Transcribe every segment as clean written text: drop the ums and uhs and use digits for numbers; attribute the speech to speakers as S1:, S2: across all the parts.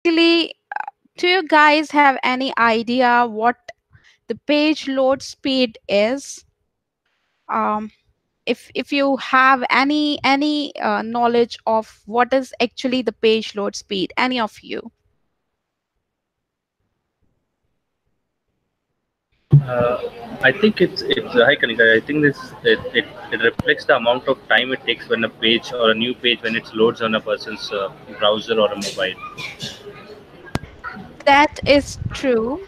S1: basically, do you guys have any idea what the page load speed is? Um, if you have any knowledge of what is actually the page load speed, any of you?
S2: Uh, I think it's hi Kanika. I think it reflects the amount of time it takes when a page or a new page when it loads on a person's browser or a mobile.
S1: That is true.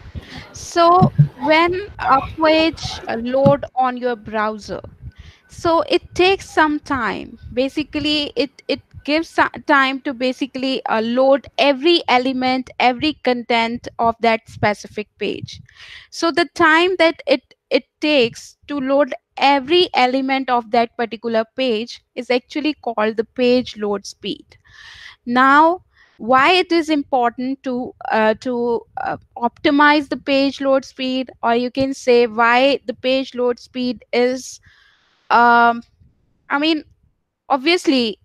S1: So when a page load on your browser, so it takes some time. Basically, it gives time to basically load every element, every content of that specific page. So the time that it takes to load every element of that particular page is actually called the page load speed. Now, why it is important to optimize the page load speed, or you can say why the page load speed is, um, I mean, obviously,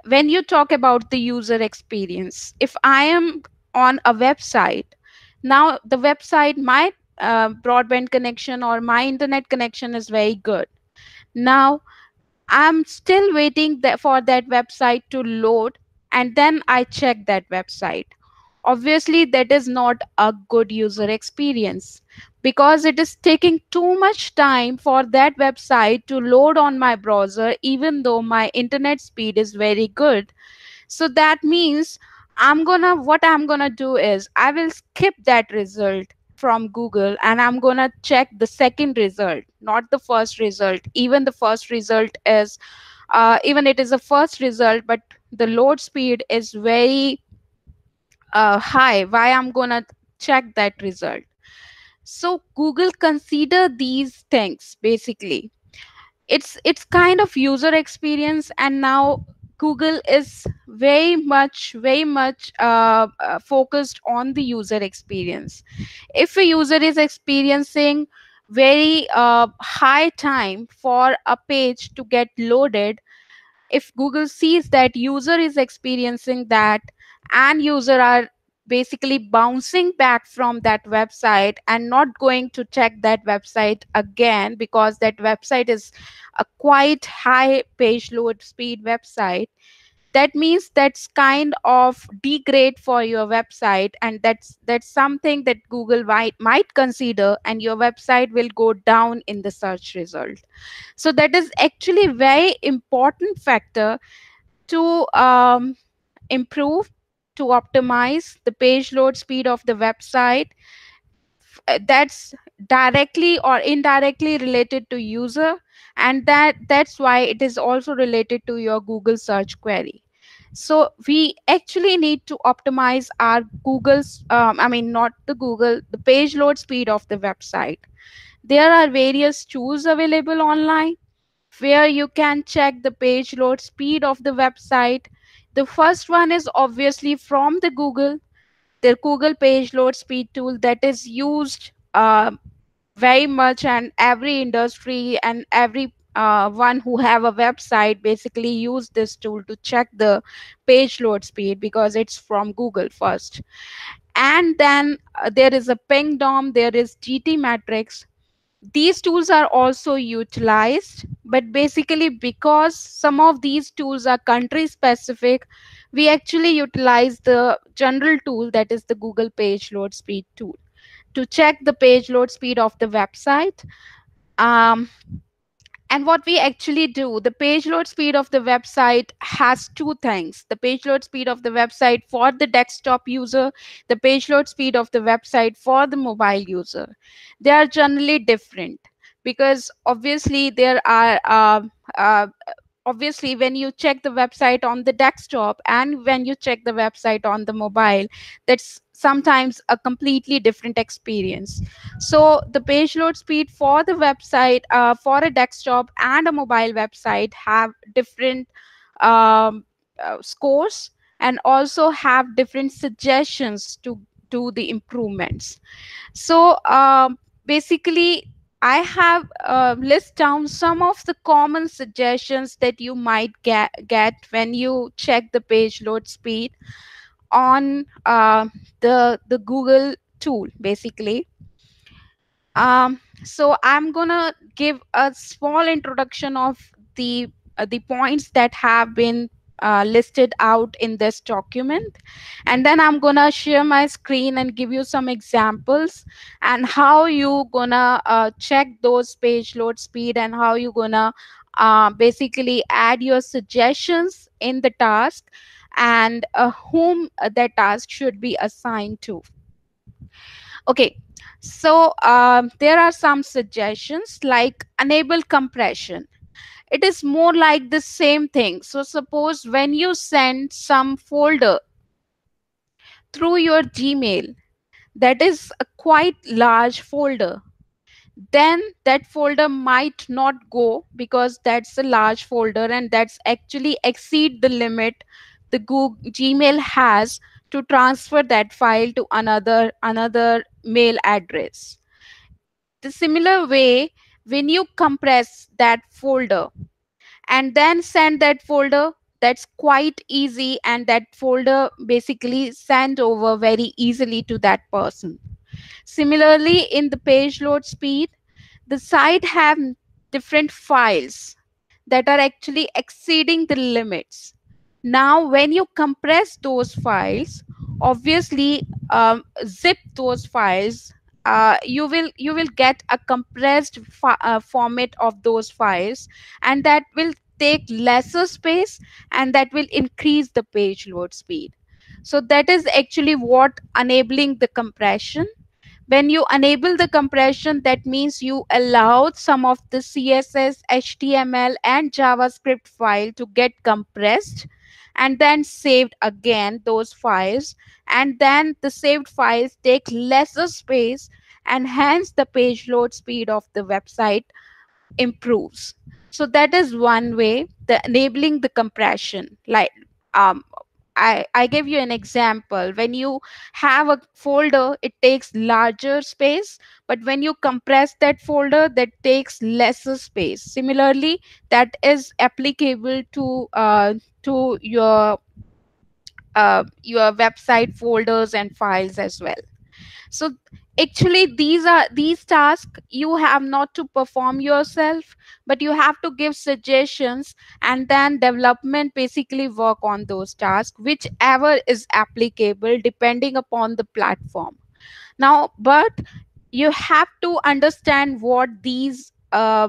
S1: when you talk about the user experience, if I am on a website, now the website, my broadband connection or my internet connection is very good. Now I'm still waiting for that website to load, and then I check that website. Obviously, that is not a good user experience because it is taking too much time for that website to load on my browser, even though my internet speed is very good. So that means what I'm gonna do is I will skip that result from Google, and I'm gonna check the second result, not the first result. Even the first result is, even it is a first result, but the load speed is very high. Why I'm gonna check that result? So Google consider these things basically. It's kind of user experience, and now Google is very much focused on the user experience. If a user is experiencing very high time for a page to get loaded, if Google sees that user is experiencing that, and user are basically bouncing back from that website and not going to check that website again because that website is a quite high page load speed website, that means that's kind of degrade for your website, and that's something that Google might consider, and your website will go down in the search result. So that is actually very important factor to improve, to optimize the page load speed of the website. That's directly or indirectly related to user, and that's why it is also related to your Google search query. So we actually need to optimize our Google's, not the Google, the page load speed of the website. There are various tools available online where you can check the page load speed of the website. The first one is obviously from the Google page load speed tool that is used very much, and every industry and every one who have a website basically use this tool to check the page load speed because it's from Google first. And then there is a Pingdom, there is GT Matrix. These tools are also utilized, but basically because some of these tools are country specific, we actually utilize the general tool, that is the Google page load speed tool, to check the page load speed of the website. um, and what we actually do, the page load speed of the website has two things: the page load speed of the website for the desktop user, the page load speed of the website for the mobile user. They are generally different because obviously there are uh, obviously when you check the website on the desktop and when you check the website on the mobile, that's sometimes a completely different experience. So the page load speed for the website, for a desktop and a mobile website, have different um, scores, and also have different suggestions to do the improvements. So basically, I have list down some of the common suggestions that you might get when you check the page load speed on the Google tool basically. So I'm gonna give a small introduction of the points that have been listed out in this document, and then I'm gonna share my screen and give you some examples and how you gonna check those page load speed, and how you gonna basically add your suggestions in the task, and whom that task should be assigned to. Okay, so there are some suggestions like enable compression. It is more like the same thing. So suppose when you send some folder through your Gmail, that is a quite large folder, then that folder might not go because that's a large folder and that's actually exceed the limit the Google Gmail has to transfer that file to another mail address. The similar way, when you compress that folder and then send that folder, that's quite easy, and that folder basically send over very easily to that person. Similarly, in the page load speed, the site have different files that are actually exceeding the limits. Now when you compress those files, obviously zip those files, you will get a compressed format of those files, and that will take lesser space, and that will increase the page load speed. So that is actually what enabling the compression. When you enable the compression, that means you allowed some of the CSS, HTML, and JavaScript file to get compressed and then saved again those files. And then the saved files take lesser space, and hence the page load speed of the website improves. So that is one way, the enabling the compression. Like um, I give you an example. When you have a folder, it takes larger space, but when you compress that folder, that takes lesser space. Similarly, that is applicable to your website folders and files as well. So actually these tasks you have not to perform yourself, but you have to give suggestions, and then development basically work on those tasks whichever is applicable depending upon the platform. Now but you have to understand uh,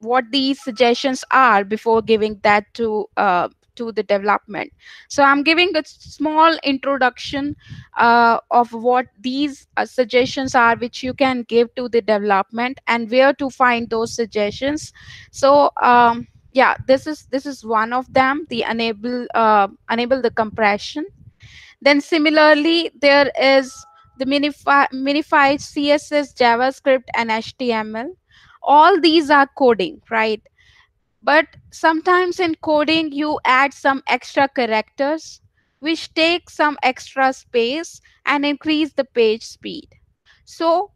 S1: what these suggestions are before giving that to the development. So I'm giving a small introduction of what these suggestions are which you can give to the development and where to find those suggestions. So yeah, this is one of them, the enable the compression. Then similarly, there is the minified CSS, JavaScript, and HTML. All these are coding, right? But sometimes in coding, you add some extra characters, which take some extra space and increase the page speed. So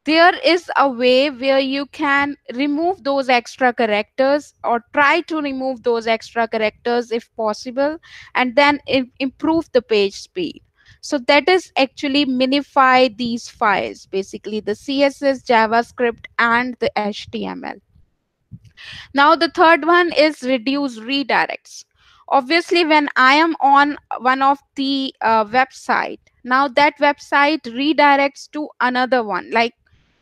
S1: there is a way where you can remove those extra characters, or try to remove those extra characters if possible, and then improve the page speed. So that is actually minify these files, basically the CSS, JavaScript, and the HTML. Now the third one is reduce redirects. Obviously when I am on one of the website, now that website redirects to another one. Like,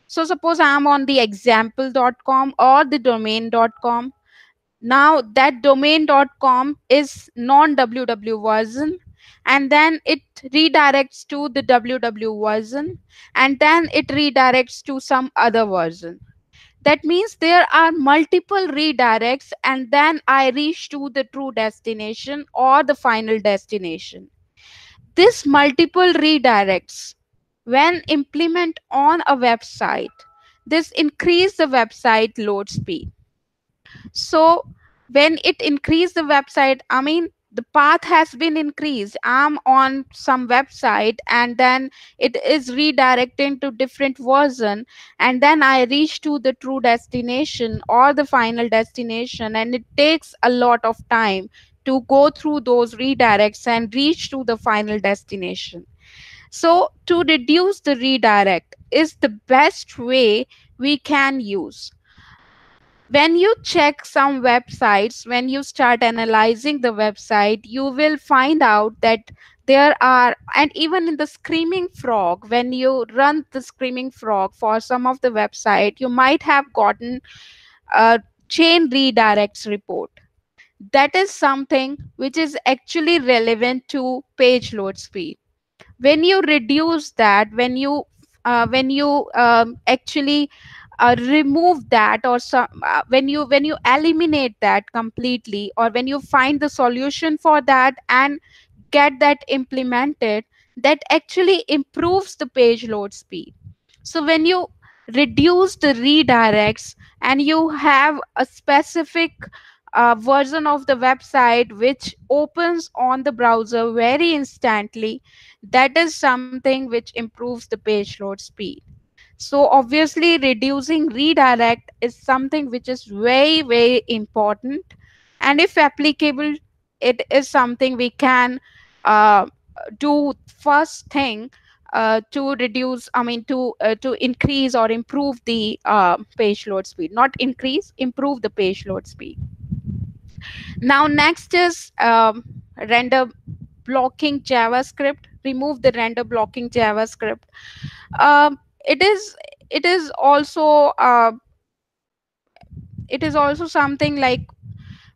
S1: so suppose I am on the example.com or the domain.com. Now that domain.com is non www version, and then it redirects to the www version, and then it redirects to some other version. That means there are multiple redirects, and then I reach to the true destination or the final destination. This multiple redirects, when implement on a website, this increase the website load speed. So when it increase the website, I mean the path has been increased. I'm on some website, and then it is redirecting to different version, and then I reach to the true destination or the final destination, and it takes a lot of time to go through those redirects and reach to the final destination. So to reduce the redirect is the best way we can use. When you check some websites, when you start analyzing the website, you will find out that there are, and even in the Screaming Frog, when you run the Screaming Frog for some of the website, you might have gotten a chain redirects report. That is something which is actually relevant to page load speed. When you reduce that, when you actually remove that, or some when you eliminate that completely, or when you find the solution for that and get that implemented, that actually improves the page load speed. So when you reduce the redirects and you have a specific version of the website which opens on the browser very instantly, that is something which improves the page load speed. So obviously reducing redirect is something which is very, very important, and if applicable, it is something we can uh, do first thing to reduce, I mean to increase or improve the page load speed. Not increase, improve the page load speed. Now next is render blocking JavaScript. Remove the render blocking JavaScript. um, it is it is also it is also something like,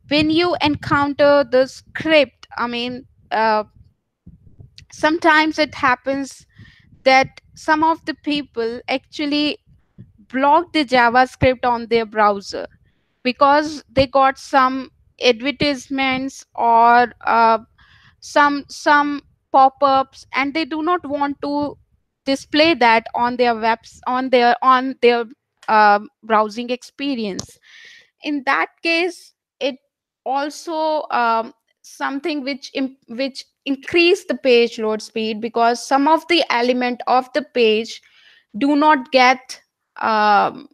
S1: when you encounter the script, I mean sometimes it happens that some of the people actually block the JavaScript on their browser because they got some advertisements or some pop-ups, and they do not want to display that on their webs on their browsing experience. In that case, it also something which increase the page load speed, because some of the element of the page do not get um,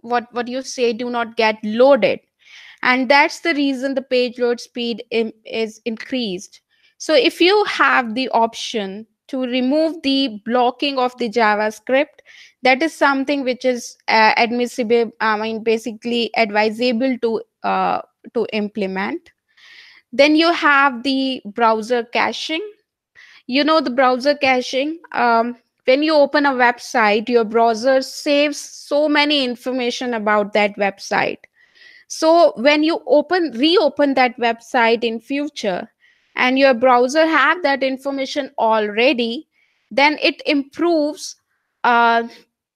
S1: what you say, do not get loaded, and that's the reason the page load speed is increased. So if you have the option to remove the blocking of the JavaScript, that is something which is admissible, I mean basically advisable to implement. Then you have the browser caching. You know the browser caching, when you open a website, your browser saves so many information about that website. So when you reopen that website in future, and your browser have that information already, then it improves uh,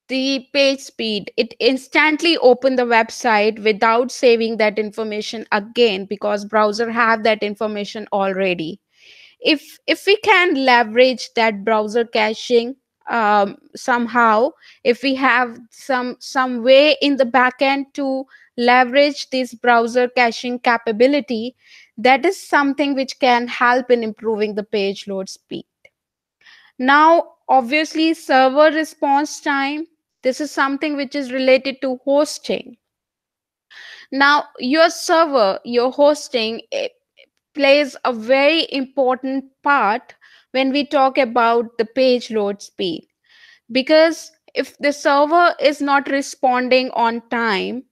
S1: the page speed. It instantly open the website without saving that information again, because browser have that information already. If we can leverage that browser caching somehow, if we have some way in the backend to leverage this browser caching capability, that is something which can help in improving the page load speed. Now obviously server response time, this is something which is related to hosting. Now your server, your hosting, plays a very important part when we talk about the page load speed, because if the server is not responding on time,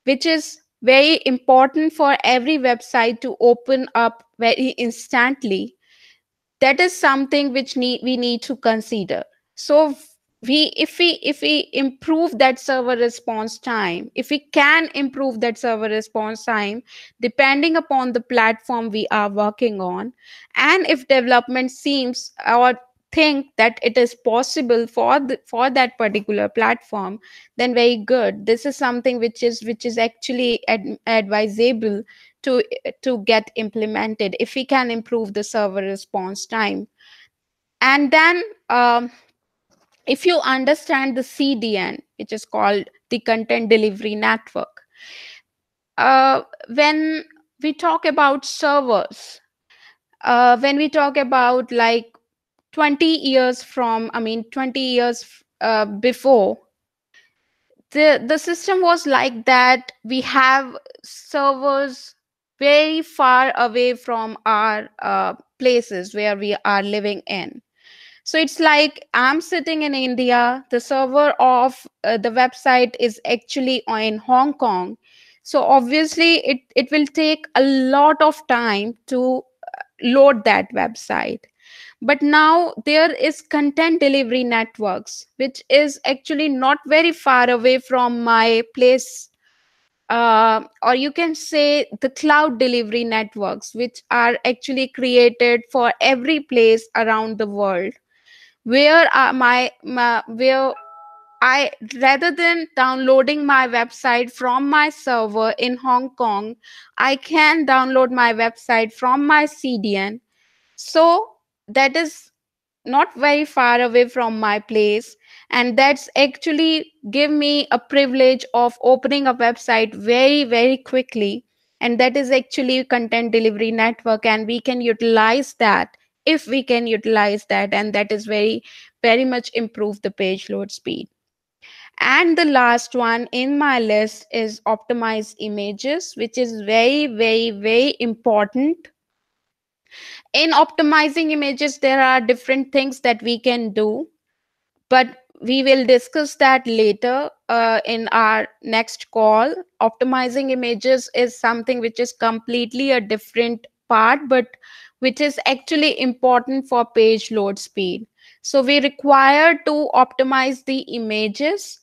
S1: which is very important for every website to open up very instantly, that is something which we need to consider. So if we improve that server response time, if we can improve that server response time depending upon the platform we are working on, and if development seems or think that it is possible for that particular platform, then very good. This is something which is actually advisable to to get implemented if we can improve the server response time. And then if you understand the CDN, which is called the content delivery network, when we talk about servers, when we talk about like 20 years from, I mean 20 years before, the system was like that. We have servers very far away from our places where we are living in. So it's like I'm sitting in India, the server of the website is actually in Hong Kong. So obviously it will take a lot of time to load that website. But now there is content delivery networks, which is actually not very far away from my place, or you can say the cloud delivery networks, which are actually created for every place around the world, where where I, rather than downloading my website from my server in Hong Kong, I can download my website from my CDN. So that is not very far away from my place, and that's actually give me a privilege of opening a website very very quickly. And that is actually content delivery network, and we can utilize that, if we can utilize that, and that is very very much improve the page load speed. And the last one in my list is optimize images, which is very very very important. In optimizing images, there are different things that we can do, but we will discuss that later in our next call. Optimizing images is something which is completely a different part, but which is actually important for page load speed. So we require to optimize the images,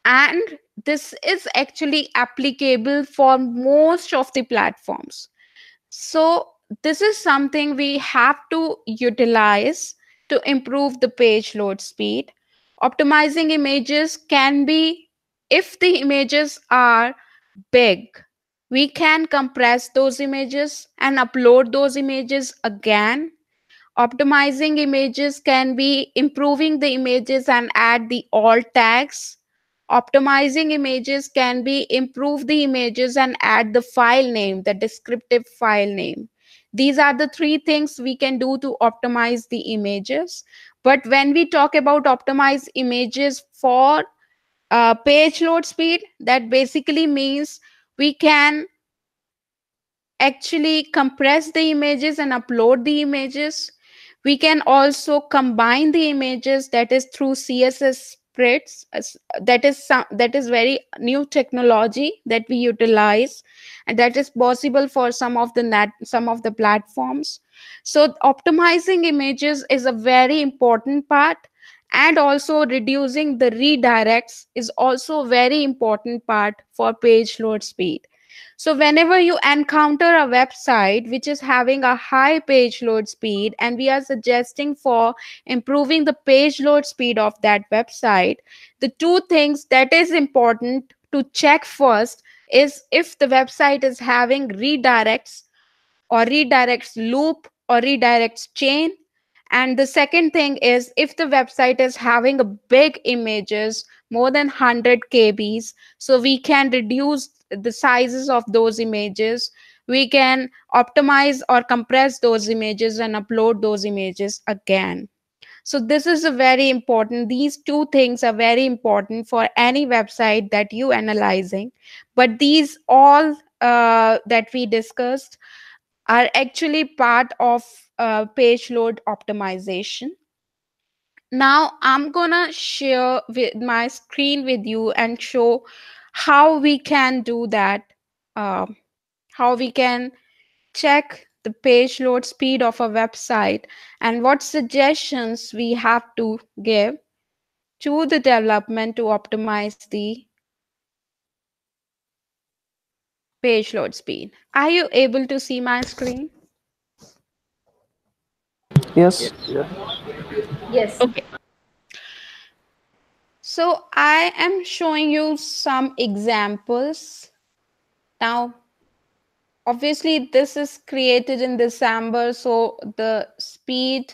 S1: and this is actually applicable for most of the platforms. So this is something we have to utilize to improve the page load speed. Optimizing images can be, if the images are big, we can compress those images and upload those images again. Optimizing images can be improving the images and add the alt tags. Optimizing images can be improve the images and add the file name, the descriptive file name. These are the three things we can do to optimize the images. But when we talk about optimize images for page load speed, that basically means we can actually compress the images and upload the images. We can also combine the images, that is through CSS sprites. That is very new technology that we utilize, and that is possible for some of the platforms. So optimizing images is a very important part, and also reducing the redirects is also a very important part for page load speed. So whenever you encounter a website which is having a high page load speed, and we are suggesting for improving the page load speed of that website, the two things that is important to check first is if the website is having redirects, or redirects loop, or redirects chain. And the second thing is if the website is having a big images, more than 100 kbs, so we can reduce the sizes of those images. We can optimize or compress those images and upload those images again. So this is a very important, these two things are very important for any website that you analyzing. But these all that we discussed are actually part of page load optimization. Now I'm gonna share with my screen with you and show how we can do that, uh, how we can check the page load speed of a website, and what suggestions we have to give to the development to optimize the page load speed. Are you able to see my screen?
S3: Yes.
S2: Yes.
S3: Yeah.
S4: Yes.
S1: Okay. So I am showing you some examples. Now, obviously, this is created in December, so the speed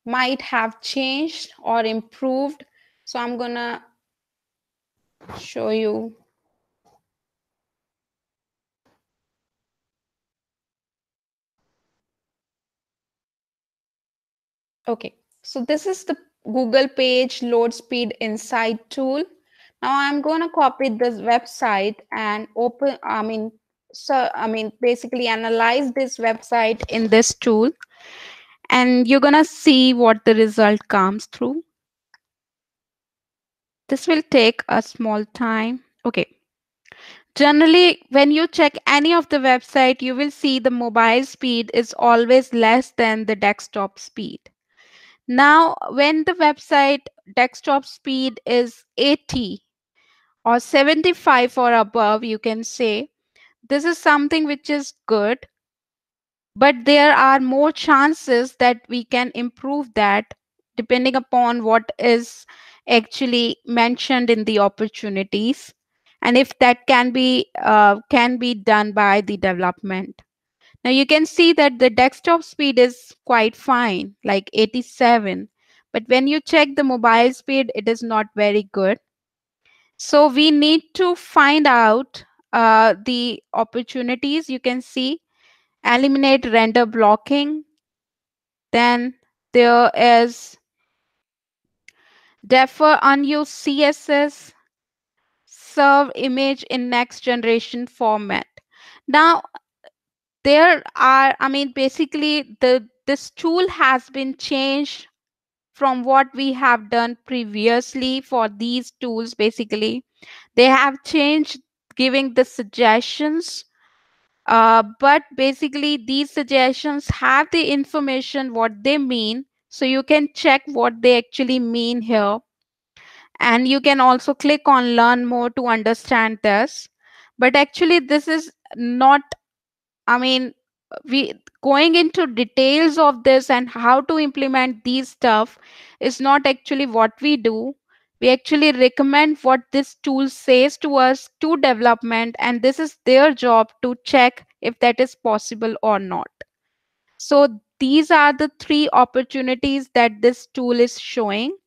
S1: might have changed or improved. So I'm gonna show you. Okay, so this is the Google Page Load Speed Insight tool. Now I'm gonna copy this website and open, so basically analyze this website in this tool, and you're gonna see what the result comes through. This will take a small time. Okay. Generally, when you check any of the website, you will see the mobile speed is always less than the desktop speed. Now, when the website desktop speed is 80 or 75 or above, you can say this is something which is good, but there are more chances that we can improve that depending upon what is actually mentioned in the opportunities, and if that can be done by the development. Now you can see that the desktop speed is quite fine, like 87, but when you check the mobile speed, it is not very good. So we need to find out the opportunities. You can see eliminate render blocking. Then there is defer unused CSS, serve image in next generation format. Now there are, basically the this tool has been changed from what we have done previously for these tools. Basically, they have changed giving the suggestions, but basically these suggestions have the information what they mean, so you can check what they actually mean here, and you can also click on learn more to understand this. But actually this is not, I mean, we going into details of this and how to implement these stuff is not actually what we do. We actually recommend what this tool says to us to development, and this is their job to check if that is possible or not. So these are the three opportunities that this tool is showing.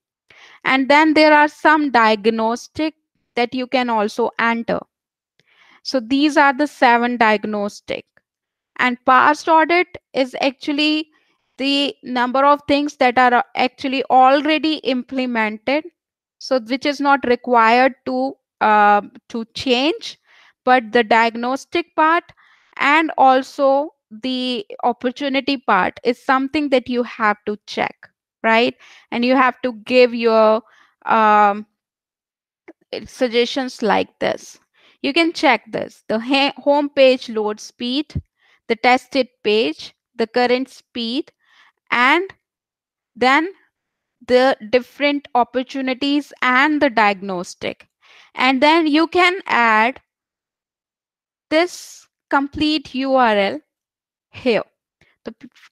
S1: And then there are some diagnostic that you can also enter. So these are the 7 diagnostic. And past audit is actually the number of things that are actually already implemented, so which is not required to change, but the diagnostic part and also the opportunity part is something that you have to check, right? And you have to give your um, suggestions like this. You can check this: the home page load speed, the tested page, the current speed, and then the different opportunities and the diagnostic. And then you can add this complete URL here.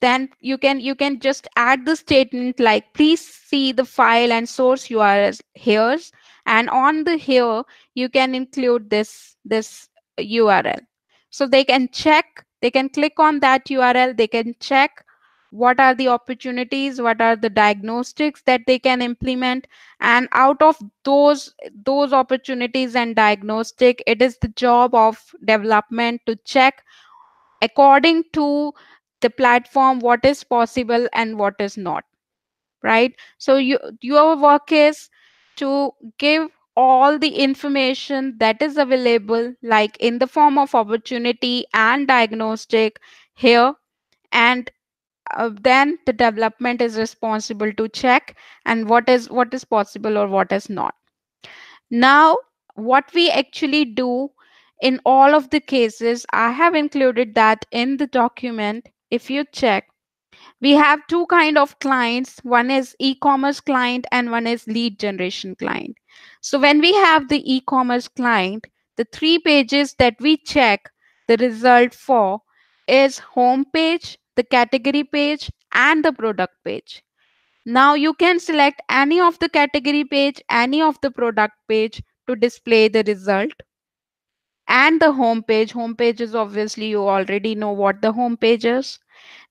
S1: Then you can just add the statement like please see the file and source URLs here, and on the here you can include this URL, so they can check, they can click on that URL, they can check what are the opportunities, what are the diagnostics that they can implement. And out of those opportunities and diagnostic, it is the job of development to check according to the platform what is possible and what is not, right? So your work is to give all the information that is available, like in the form of opportunity and diagnostic here, and then the development is responsible to check and what is possible or what is not. Now what we actually do in all of the cases, I have included that in the document. If you check, we have two kind of clients: one is e-commerce client and one is lead generation client. So when we have the e-commerce client, the three pages that we check the result for is home page, the category page, and the product page. Now you can select any of the category page, any of the product page to display the result. And the home page, home page is obviously, you already know what the home page is.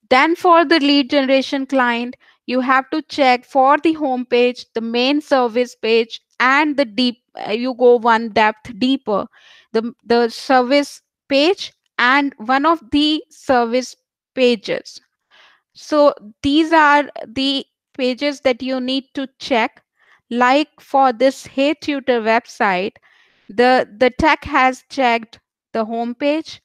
S1: Then for the lead generation client, you have to check for the home page, the main service page, and the deep, you go one depth deeper, the service page and one of the service pages. So these are the pages that you need to check. Like for this Hey Tutor website, the tech has checked the home page,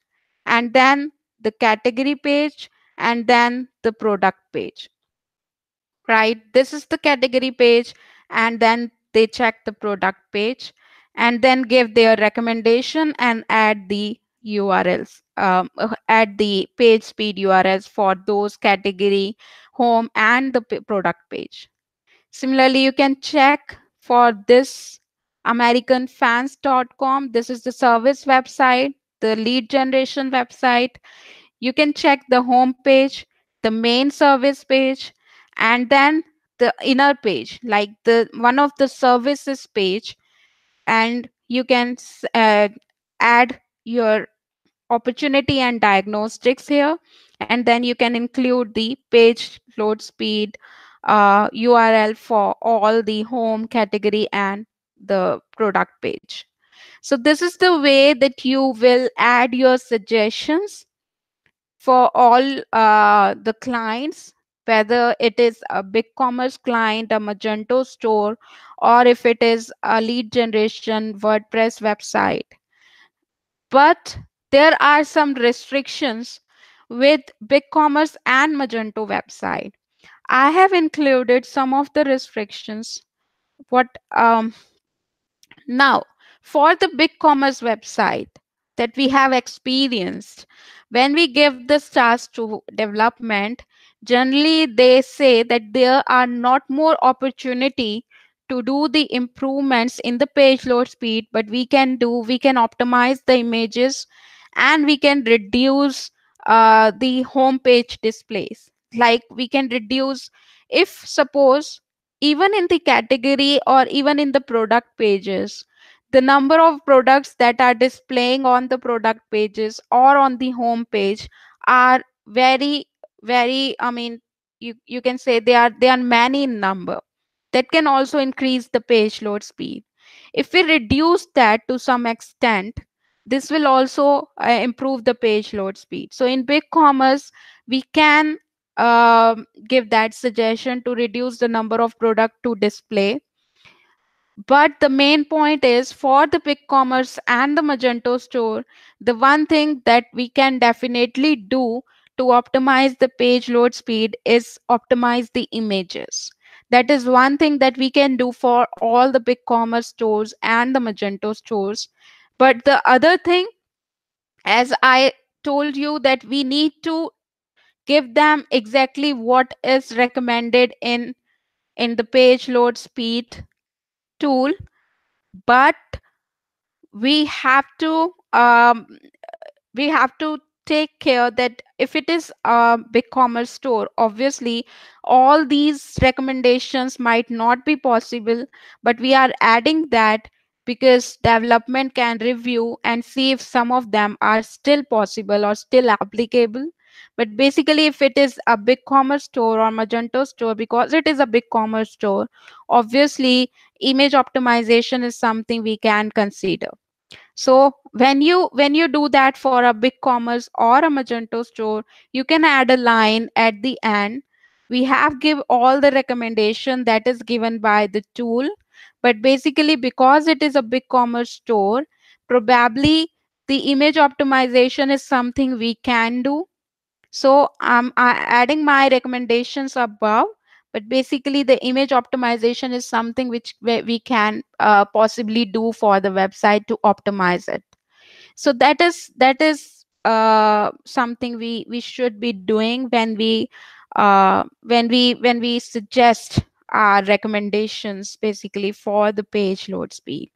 S1: and then the category page, and then the product page, right? This is the category page, and then they check the product page and then give their recommendation and add the URLs, add the page speed URLs for those category, home, and the product page. Similarly, you can check for this americanfans.com. This is the service website, the lead generation website. You can check the home page, the main service page, and then the inner page, like the one of the services page, and you can add your opportunity and diagnostics here, and then you can include the page load speed URL for all the home category and the product page. So this is the way that you will add your suggestions for all the clients, whether it is a big commerce client, a Magento store, or if it is a lead generation WordPress website. But there are some restrictions with BigCommerce and Magento website. I have included some of the restrictions. What Now, for the BigCommerce website that we have experienced, when we give the stars to development, generally they say that there are not more opportunity to do the improvements in the page load speed, but we can optimize the images, and we can reduce the home page displays. Like we can reduce, if suppose even in the category or even in the product pages, the number of products that are displaying on the product pages or on the home page are very, very, I mean, you can say they are many in number. That can also increase the page load speed. If we reduce that to some extent, this will also improve the page load speed. So in BigCommerce, we can give that suggestion to reduce the number of product to display. But the main point is, for the BigCommerce and the Magento store, the one thing that we can definitely do to optimize the page load speed is optimize the images. That is one thing that we can do for all the BigCommerce stores and the Magento stores. But the other thing, as I told you, that we need to give them exactly what is recommended in the page load speed tool, but we have to we have to take care that if it is a big commerce store, obviously all these recommendations might not be possible, but we are adding that because development can review and see if some of them are still possible or still applicable. But basically, if it is a big commerce store or Magento store, because it is a big commerce store, obviously image optimization is something we can consider. So when you do that for a big commerce or a Magento store, you can add a line at the end. We have give all the recommendation that is given by the tool, but basically because it is a big commerce store, probably the image optimization is something we can do. So I'm adding my recommendations above, but basically the image optimization is something which we can possibly do for the website to optimize it. So that is something we should be doing when we suggest our recommendations basically for the page load speed.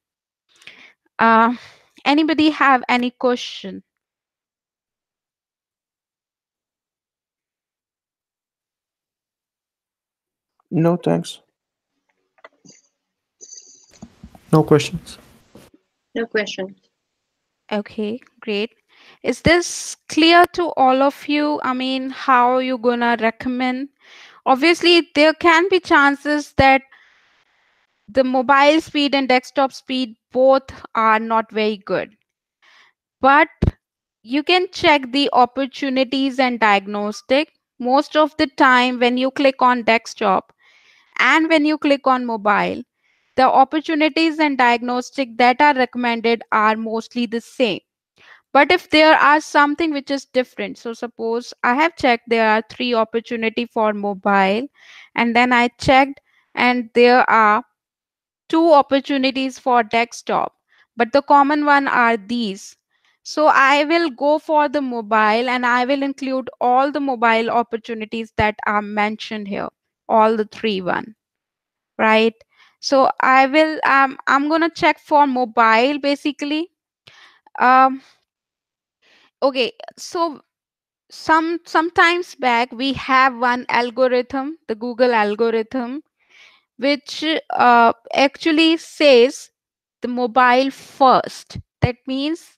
S1: uh, Anybody have any question?
S3: No, thanks.
S4: No questions.
S5: No question.
S1: Okay, great. Is this clear to all of you? I mean, how you gonna recommend? Obviously, there can be chances that the mobile speed and desktop speed both are not very good. But you can check the opportunities and diagnostic. Most of the time, when you click on desktop and when you click on mobile, the opportunities and diagnostic that are recommended are mostly the same. But if there are something which is different, so suppose I have checked there are 3 opportunity for mobile, and then I checked and there are 2 opportunities for desktop, but the common one are these. So I will go for the mobile and I will include all the mobile opportunities that are mentioned here, all the 3 right? So I'm going to check for mobile basically. um okay, so sometimes back we have one algorithm, the Google algorithm, which actually says the mobile first. That means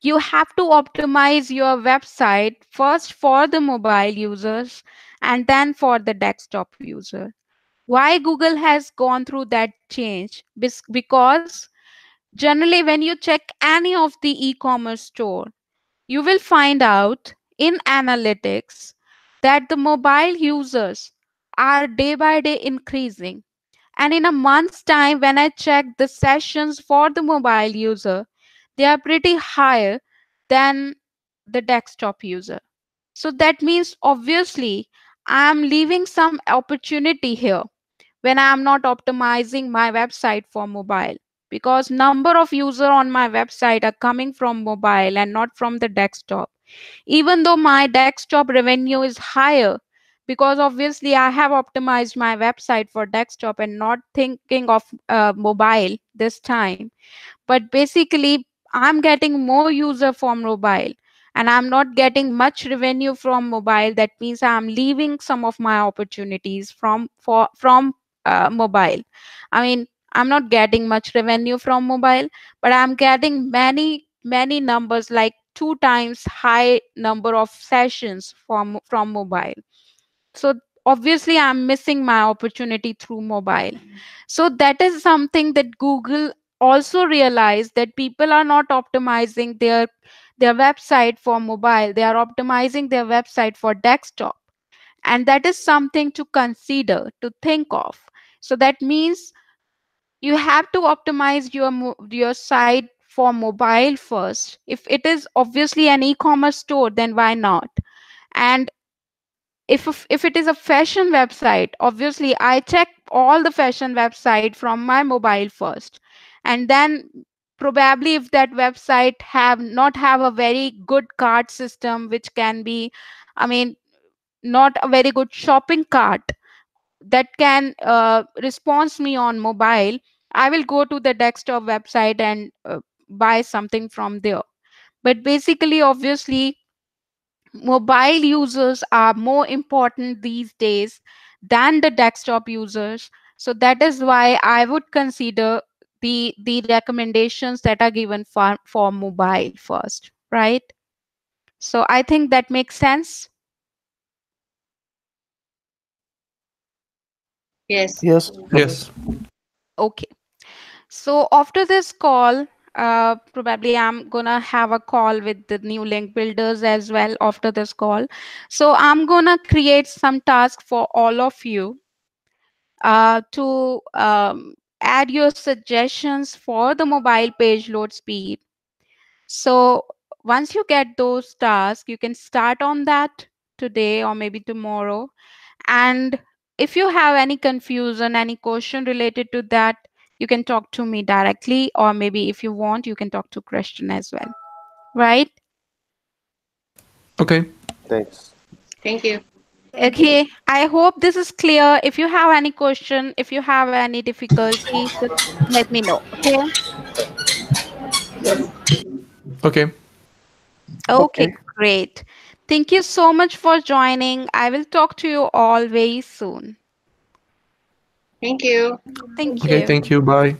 S1: you have to optimize your website first for the mobile users and then for the desktop user. Why Google has gone through that change? Because generally when you check any of the e-commerce store, you will find out in analytics that the mobile users are day by day increasing. And in a month's time, when I check the sessions for the mobile user, they are pretty higher than the desktop user. So that means obviously I am leaving some opportunity here when I am not optimizing my website for mobile, because number of user on my website are coming from mobile and not from the desktop. Even though my desktop revenue is higher, because obviously I have optimized my website for desktop and not thinking of mobile this time. But basically I'm getting more user from mobile and I'm not getting much revenue from mobile. That means I'm leaving some of my opportunities from mobile. I mean, I'm not getting much revenue from mobile, but I'm getting many numbers, like 2 times high number of sessions from mobile. So obviously I'm missing my opportunity through mobile. So that is something that Google also realized, that people are not optimizing their website for mobile, they are optimizing their website for desktop. And that is something to consider, to think of. So that means you have to optimize your site for mobile first. If it is obviously an e-commerce store, then why not? And if it is a fashion website, obviously I check all the fashion website from my mobile first. And then probably if that website have not have a very good cart system, which can be, I mean, not a very good shopping cart that can response me on mobile, I will go to the desktop website and buy something from there. But basically obviously mobile users are more important these days than the desktop users. So that is why I would consider the recommendations that are given for mobile first, right? So I think that makes sense.
S5: Yes.
S3: Yes.
S4: Yes.
S1: Okay, so after this call, probably I'm gonna have a call with the new link builders as well after this call. So I'm gonna create some task for all of you to add your suggestions for the mobile page load speed. So once you get those tasks, you can start on that today or maybe tomorrow. And if you have any confusion, any question related to that, you can talk to me directly, or maybe if you want, you can talk to Christian as well. Right?
S4: Okay.
S3: Thanks.
S5: Thank you.
S1: Okay. I hope this is clear. If you have any question, if you have any difficulty, just let me know. Okay.
S4: Okay.
S1: Okay,
S3: Okay.
S1: great. Thank you so much for joining. I will talk to you all very soon.
S5: Thank you.
S1: Thank
S4: Okay.
S1: you.
S4: Thank you. Bye.